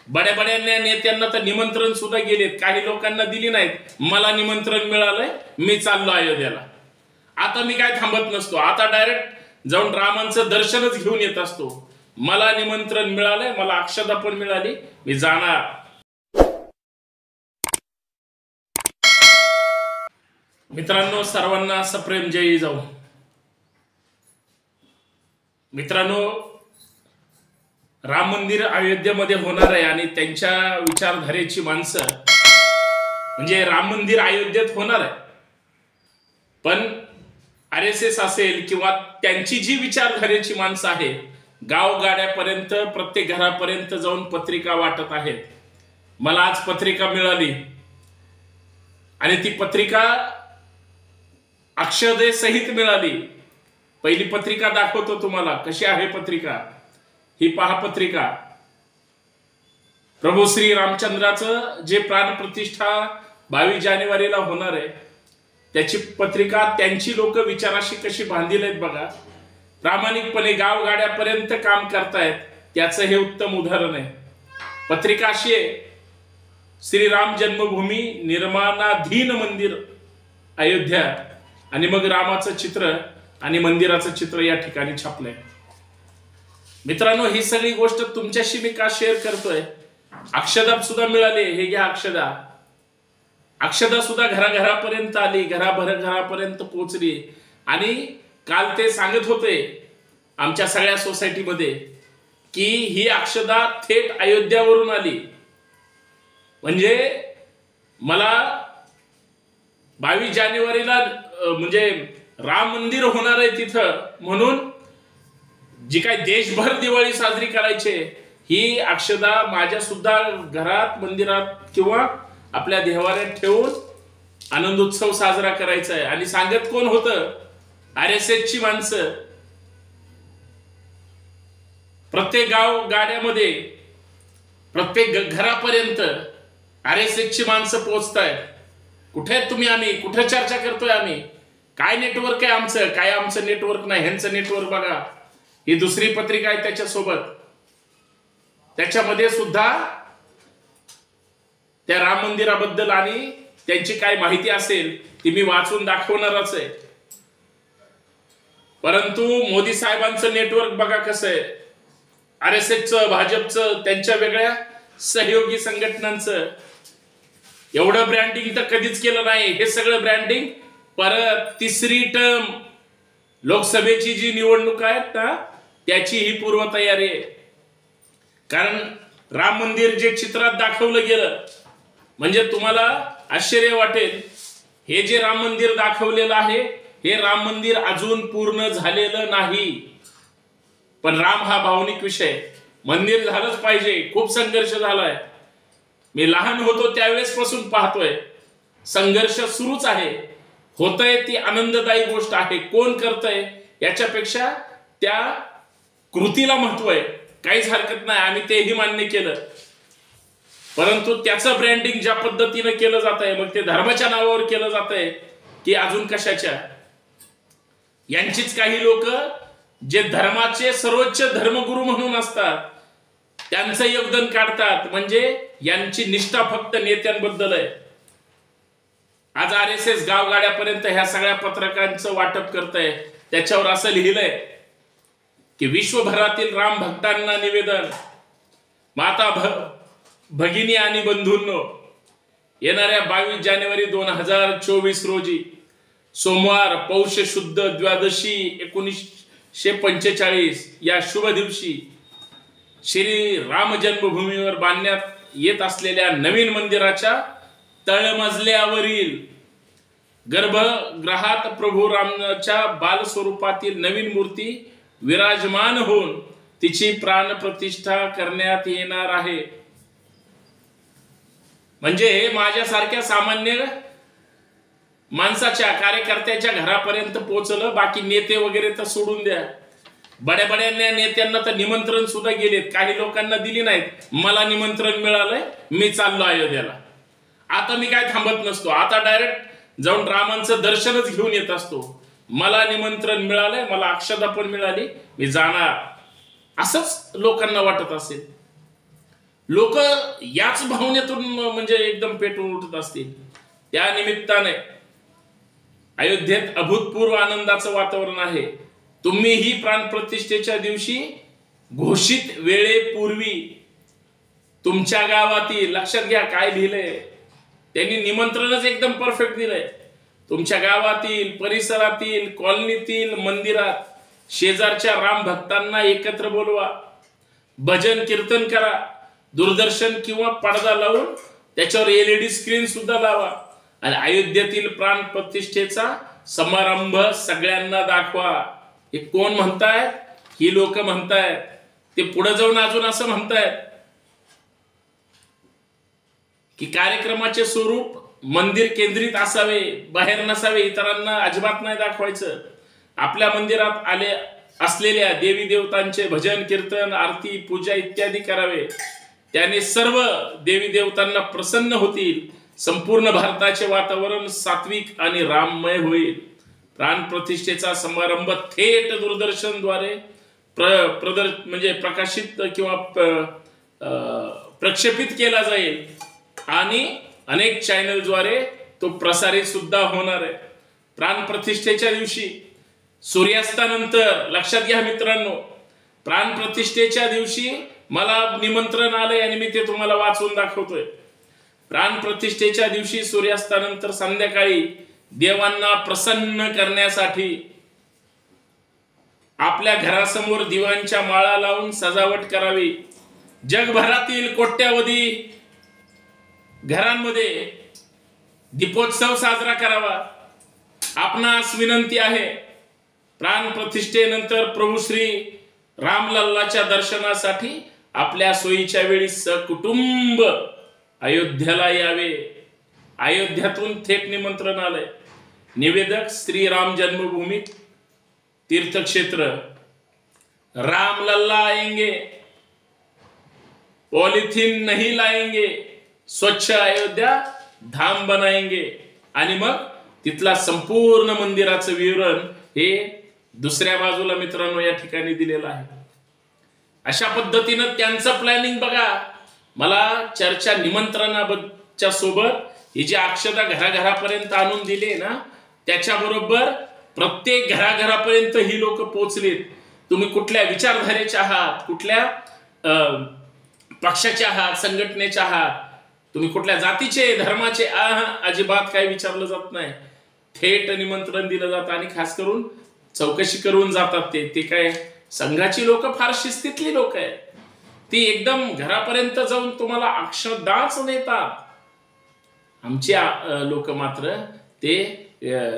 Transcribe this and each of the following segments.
बड्या बड्या नेत्यांना तर निमंत्रण सुद्धा गेलेत, काही लोकांना दिली नाहीत। मला निमंत्रण मिळालंय, मी चाललो अयोध्येला। आता मी काय थांबत नसतो, आता डायरेक्ट जाऊन रामांचं दर्शनच घेऊन येत असतो। मला निमंत्रण मिळालंय, मला अक्षता पण मिळाली, मी जाणार। मित्रांनो, सर्वांना सप्रेम जय जाऊ। मित्रांनो, राम मंदिर अयोध्येमध्ये होणार आहे आणि त्यांच्या विचारधारेची माणसं, म्हणजे राम मंदिर अयोध्येत होणार आहे, पण RSS असेल किंवा त्यांची जी विचारधारेची माणसं आहेत, गावगाड्यापर्यंत प्रत्येक घरापर्यंत जाऊन पत्रिका वाटत आहेत। मला आज पत्रिका मिळाली आणि ती पत्रिका अक्षदे सहित मिळाली। पहिली पत्रिका दाखवतो तुम्हाला, कशी आहे पत्रिका। ही पहा पत्रिका, प्रभू श्री रामचंद्राचं जे प्राणप्रतिष्ठा 22 जानेवारीला होणार आहे त्याची पत्रिका, त्यांची लोक विचाराशी कशी बांधील आहेत बघा। प्रामाणिकपणे गावगाड्यापर्यंत काम करतायत, त्याचं हे उत्तम उदाहरण आहे। पत्रिका अशी आहे, श्रीराम जन्मभूमी निर्माणाधीन मंदिर अयोध्या, आणि मग रामाचं चित्र आणि मंदिराचं चित्र या ठिकाणी छापलंय। मित्रांनो, ही सगळी गोष्ट तुमच्याशी मी का शेअर करतोय, अक्षदा सुद्धा मिळाली, हे घ्या अक्षदा। अक्षदा सुद्धा घराघरापर्यंत आली, घरापर्यंत पोहोचली। आणि काल ते सांगत होते आमच्या सगळ्या सोसायटीमध्ये की ही अक्षदा थेट अयोध्यावरून आली। म्हणजे मला 22 जानेवारीला म्हणजे राम मंदिर होणार आहे तिथं, म्हणून जी काय देशभर दिवाळी साजरी करायची, ही अक्षदा माझ्या सुद्धा घरात, मंदिरात किंवा आपल्या देवाऱ्यात ठेवून आनंद उत्सव साजरा करायचा आहे। आणि सांगत कोण होतं, RSS ची माणसं। प्रत्येक गाव गाड्यामध्ये, प्रत्येक घरापर्यंत RSS ची माणसं पोहोचतायत। कुठे तुम्ही, आम्ही कुठे चर्चा करतोय, आम्ही काय नेटवर्क आहे आमचं, काय आमचं नेटवर्क नाही, ह्यांचं नेटवर्क बघा। ही दुसरी पत्रिका आहे त्याच्यासोबत, त्याच्यामध्ये सुद्धा त्या राम मंदिराबद्दल आणि त्यांची काय माहिती असेल ती मी वाचून दाखवणारच आहे। परंतु मोदी साहेबांचं नेटवर्क बघा कसं आहे, RSSचं, भाजपचं, त्यांच्या वेगळ्या सहयोगी संघटनांचं। एवढं ब्रँडिंग तर कधीच केलं नाही। हे सगळं ब्रँडिंग परत तिसरी टर्म लोकसभेची जी निवडणूक आहेत ना, त्याची ही पूर्वतयारी आहे। कारण राम मंदिर जे चित्रात दाखवलं गेलं, म्हणजे तुम्हाला आश्चर्य वाटेल, हे जे राम मंदिर दाखवलेलं आहे, हे राम मंदिर अजून पूर्ण झालेलं नाही। पण राम हा भावनिक विषय, मंदिर झालंच पाहिजे। खूप संघर्ष झालाय, मी लहान होतो त्यावेळेस पासून पाहतोय, संघर्ष सुरूच आहे, होतंय, ती आनंददायी गोष्ट आहे। कोण करतंय याच्यापेक्षा त्या कृतीला महत्व आहे, काहीच हरकत नाही, आम्ही तेही मान्य केलं। परंतु त्याचं ब्रँडिंग ज्या पद्धतीने केलं जात आहे, मग ते धर्माच्या नावावर केलं जात आहे की अजून कशाच्या, यांचीच काही लोक जे धर्माचे सर्वोच्च धर्मगुरू म्हणून असतात त्यांचं योगदान काढतात, म्हणजे यांची निष्ठा फक्त नेत्यांबद्दल आहे। आज RSS गावगाड्यापर्यंत ह्या सगळ्या पत्रकांचं वाटप करतंय, त्याच्यावर असं लिहिलंय की विश्वभरातील राम भक्तांना निवेदन, माता भगिनी आणि बंधूंनो, येणाऱ्या 22 जानेवारी 2024 रोजी सोमवार पौष शुद्ध द्वादशी 1945 या शुभ दिवशी श्री राम जन्मभूमीवर बांधण्यात येत असलेल्या नवीन मंदिराच्या तळमजल्यावरील गर्भगृहात प्रभू रामाच्या बाल स्वरूपातील नवीन मूर्ती विराजमान होऊन तिची प्राणप्रतिष्ठा करण्यात येणार आहे। म्हणजे माझ्यासारख्या सामान्य माणसाच्या, कार्यकर्त्याच्या घरापर्यंत पोहोचलं, बाकी नेते वगैरे तर सोडून द्या। बड्या बड्या नेत्यांना तर निमंत्रण सुद्धा गेलेत, काही लोकांना दिली नाहीत। मला निमंत्रण मिळालंय, मी चाललो अयोध्येला। आता मी काय थांबत नसतो, आता डायरेक्ट जाऊन रामांचं दर्शनच घेऊन येत असतो। मला निमंत्रण मिळालंय, मला अक्षता पण मिळाली, मी जाणार। असंच लोकांना वाटत असेल। लोक याच भावनेतून म्हणजे एकदम पेटून उठत असतील. त्या निमित्ताने अयोध्येत अभूतपूर्व आनंदाचं वातावरण आहे. तुम्हीही प्राणप्रतिष्ठेच्या दिवशी घोषित वेळेपूर्वी तुमच्या गावातील, लक्षात घ्या काय लिहिलंय त्यांनी, निमंत्रणच एकदम परफेक्ट दिलंय. तुमच्या गावातील, परिसरातील, कॉलनीतील मंदिरात शेजारच्या राम भक्तांना एकत्र बोलवा, भजन कीर्तन करा, दूरदर्शन किंवा पडदा लावून त्याच्यावर LED स्क्रीन सुद्धा लावा आणि अयोध्येतील प्राण प्रतिष्ठेचा समारंभ सगळ्यांना दाखवा. हे कोण म्हणतायत? ही लोक म्हणतायत. ते पुढे जाऊन अजून असं म्हणतायत की कार्यक्रमाचे स्वरूप मंदिर केंद्रित असावे, बाहेर नसावे, इतरांना अजिबात नाही दाखवायचं. आपल्या मंदिरात आले असलेल्या देवी देवतांचे भजन कीर्तन, आरती, पूजा इत्यादी करावे. त्याने सर्व देवी देवतांना प्रसन्न होतील. संपूर्ण भारताचे वातावरण सात्विक आणि राममय होईल. प्राण प्रतिष्ठेचा समारंभ थेट दूरदर्शनद्वारे म्हणजे प्रकाशित किंवा प्रक्षेपित केला जाईल आणि अनेक चॅनलद्वारे तो प्रसारित सुद्धा होणार आहे. प्राण प्रतिष्ठेच्या दिवशी सूर्यास्तानंतर, लक्षात घ्या मित्रांनो, प्राण प्रतिष्ठेच्या दिवशी मला निमंत्रण आलंय आणि मी ते तुम्हाला वाचून दाखवतोय. प्राण प्रतिष्ठेच्या दिवशी सूर्यास्तानंतर संध्याकाळी देवांना प्रसन्न करण्यासाठी आपल्या घरासमोर दिव्यांच्या माळा लावून सजावट करावी. जगभरातील कोट्यावधी घरांमध्ये दीपोत्सव साजरा करावा. आपणास विनंती आहे, प्राण प्रतिष्ठेनंतर प्रभू श्री रामलल्लाच्या दर्शनासाठी आपल्या सोयीच्या वेळी सकुटुंब अयोध्येला यावे. अयोध्यातून थेट निमंत्रण आलंय. निवेदक श्री राम जन्मभूमी तीर्थक्षेत्र. रामलल्ला आएंगे, पॉलिथीन नहीं लाएंगे, स्वच्छ अयोध्या धाम बनाएंगे. आणि मग तिथला संपूर्ण मंदिराचं विवरण हे दुसऱ्या बाजूला मित्रांनो या ठिकाणी दिलेलं आहे. अशा पद्धतीनं त्यांचं प्लॅनिंग बघा. मला चर्चा निमंत्रणाच्या सोबत ही जी अक्षता घराघरापर्यंत आणून दिली ना, त्याच्याबरोबर प्रत्येक घराघरापर्यंत ही लोक पोहोचलीत. तुम्ही कुठल्या विचारधारेचे आहात, कुठल्या पक्षाचे आहात, संघटनेचे आहात, तुम्ही कुठल्या जातीचे, धर्माचे अजिबात काही विचारलं जात नाही. थेट निमंत्रण दिलं जातं आणि खास करून चौकशी करून जातात. ते काय संघाची लोक फार शिस्तीतली लोक आहेत. ती एकदम घरापर्यंत जाऊन तुम्हाला अक्षदाच देतात. आमची लोक मात्र ते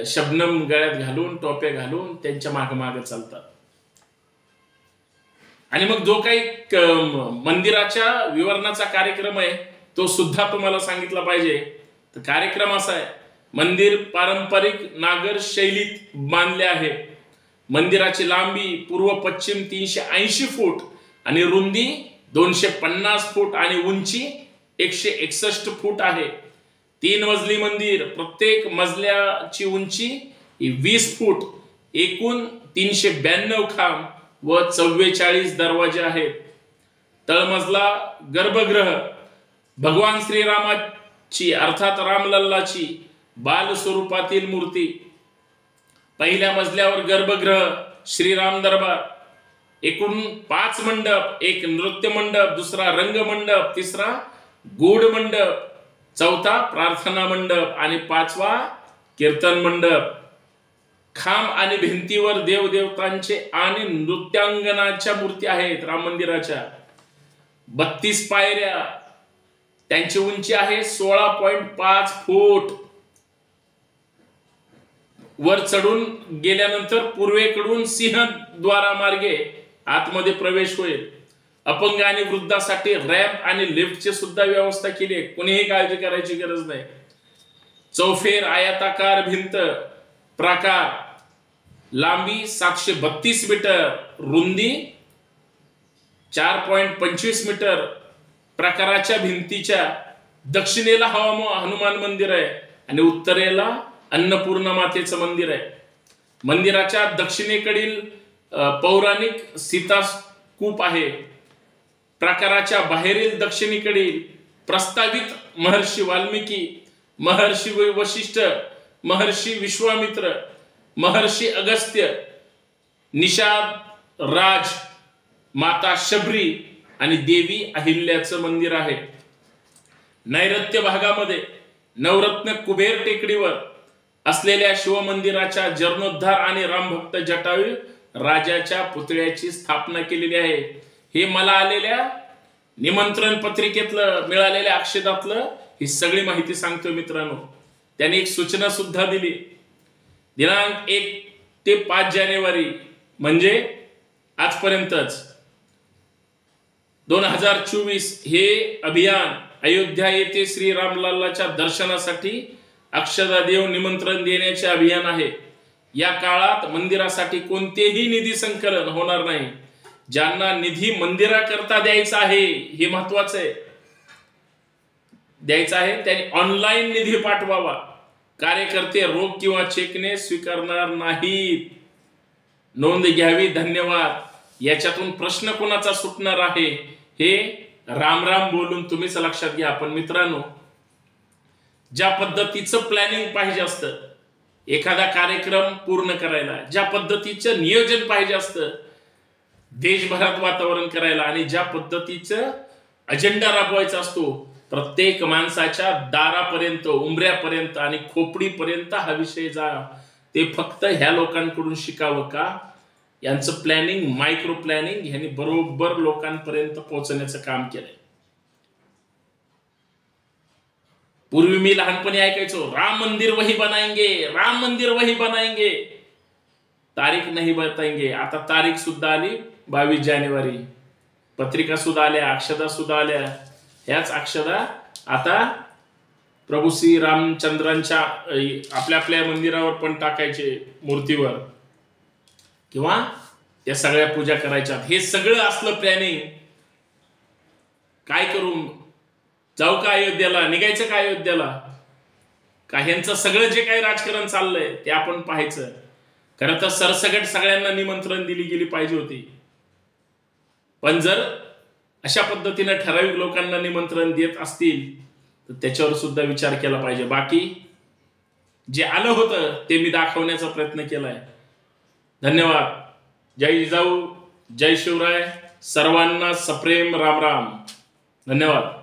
शबनम गळ्यात घालून, टोप्या घालून त्यांच्या मागे चालतात. आणि मग जो काही मंदिराच्या विवरणाचा कार्यक्रम आहे तो सुद्धा तुम्हाला सांगितला पाहिजे. तर कार्यक्रम असा आहे, मंदिर पारंपरिक नागर शैलीत बांधले आहे. मंदिराची लांबी पूर्व पश्चिम 380 फूट आणि रुंदी 250 फूट आणि उंची 161 फूट आहे. 3 मजली मंदिर, प्रत्येक मजल्याची उंची 20 फूट, एकूण 392 खांब व 44 दरवाजे आहेत. तळमजला गर्भगृह, भगवान श्रीरामाची अर्थात रामलल्लाची बाल स्वरूपातील मूर्ती. पहिल्या मजल्यावर गर्भगृह, श्रीराम दरबार, एकूण 5 मंडप, एक नृत्य मंडप, दुसरा रंग मंडप, तिसरा गूढ मंडप, चौथा प्रार्थना मंडप आणि 5वा कीर्तन मंडप. खांब आणि भिंतीवर देवदेवतांचे आणि नृत्यांगनाच्या मूर्ती आहेत. राम मंदिराच्या 32 पायऱ्या, त्यांची उंची आहे 16.5 फूट. वर चढून गेल्यानंतर पूर्वेकडून सिंहद्वारामार्गे आतमध्ये प्रवेश होईल. अपंग आणि वृद्धासाठी रॅम्प आणि लिफ्टची सुद्धा व्यवस्था केली आहे. कोणीही काळजी करायची गरज नाही. चौफेर आयताकार भिंत, प्राकार, लांबी 732 मीटर, रुंदी 4.25 मीटर. प्रकाराच्या भिंतीच्या दक्षिणेला हनुमान मंदिर आहे आणि उत्तरेला अन्नपूर्णा मातेचं मंदिर आहे. मंदिराच्या दक्षिणेकडील पौराणिक सीताकूप आहे. प्रकाराच्या बाहेरील दक्षिणेकडील प्रस्तावित महर्षी वाल्मिकी, महर्षी वशिष्ठ, महर्षी विश्वामित्र, महर्षी अगस्त्य, निषाद राज, माता शबरी आणि देवी अहिल्याचं मंदिर आहे. नैऋत्य भागामध्ये नवरत्न कुबेर टेकडीवर असलेल्या शिवमंदिराच्या जीर्णोद्धार आणि रामभक्त जटायू राजाच्या पुतळ्याची स्थापना केलेली आहे. हे मला आलेल्या निमंत्रण पत्रिकेतलं मिळालेल्या अक्षदातलं ही सगळी माहिती सांगतो मित्रांनो. त्यांनी एक सूचना सुद्धा दिली. दिनांक 1 ते 5 जानेवारी म्हणजे आजपर्यंतच 2024 हे अभियान अयोध्या येथे श्रीरामलालाच्या दर्शनासाठी अक्षदा देव निमंत्रण देण्याचे अभियान आहे. या काळात मंदिरासाठी कोणतेही निधी संकलन होणार नाही. ज्यांना निधी मंदिराकरता द्यायचा आहे, हे महत्वाचं आहे, द्यायचा आहे त्यांनी ऑनलाईन निधी पाठवावा. कार्यकर्ते रोख किंवा चेकने स्वीकारणार नाहीत. नोंद घ्यावी. धन्यवाद. याच्यातून प्रश्न कोणाचा सुटणार आहे हे राम राम बोलून तुम्हीच लक्षात घ्या. पण मित्रांनो, ज्या पद्धतीचं प्लॅनिंग पाहिजे असतं एखादा कार्यक्रम पूर्ण करायला, ज्या पद्धतीचं नियोजन पाहिजे असतं देशभरात वातावरण करायला, आणि ज्या पद्धतीचं अजेंडा राबवायचा असतो प्रत्येक माणसाच्या दारापर्यंत, उंबऱ्यापर्यंत आणि खोपडीपर्यंत हा विषय जा, ते फक्त ह्या लोकांकडून शिकावं का? यांचं प्लॅनिंग, मायक्रो प्लॅनिंग ह्यांनी बरोबर लोकांपर्यंत पोहोचण्याचं काम केलंय. पूर्वी मी लहानपणी ऐकायचो, राम मंदिर वही बनाएंगे, राम मंदिर वही बनाएंगे, तारीख नाही बताएंगे. आता तारीख सुद्धा आली 22 जानेवारी. पत्रिका सुद्धा आल्या, अक्षदा सुद्धा आल्या. ह्याच अक्षदा आता प्रभू श्री रामचंद्रांच्या आपल्या आपल्या मंदिरावर पण टाकायचे, मूर्तीवर, किंवा त्या सगळ्या पूजा करायच्या. हे सगळं असलं प्लॅनिंग. काय करू? जाऊ का अयोध्येला? निघायचं का अयोध्येला? का ह्यांचं सगळं जे काही राजकारण चाललंय ते आपण पाहायचं. खरं तर सरसगट सगळ्यांना निमंत्रण दिली गेली पाहिजे होती. पण जर अशा पद्धतीने ठराविक लोकांना निमंत्रण देत असतील तर त्याच्यावर सुद्धा विचार केला पाहिजे. बाकी जे आलं होतं ते मी दाखवण्याचा प्रयत्न केलाय. धन्यवाद. जय जिजाऊ, जय शिवराय. सर्वांना सप्रेम राम राम. धन्यवाद.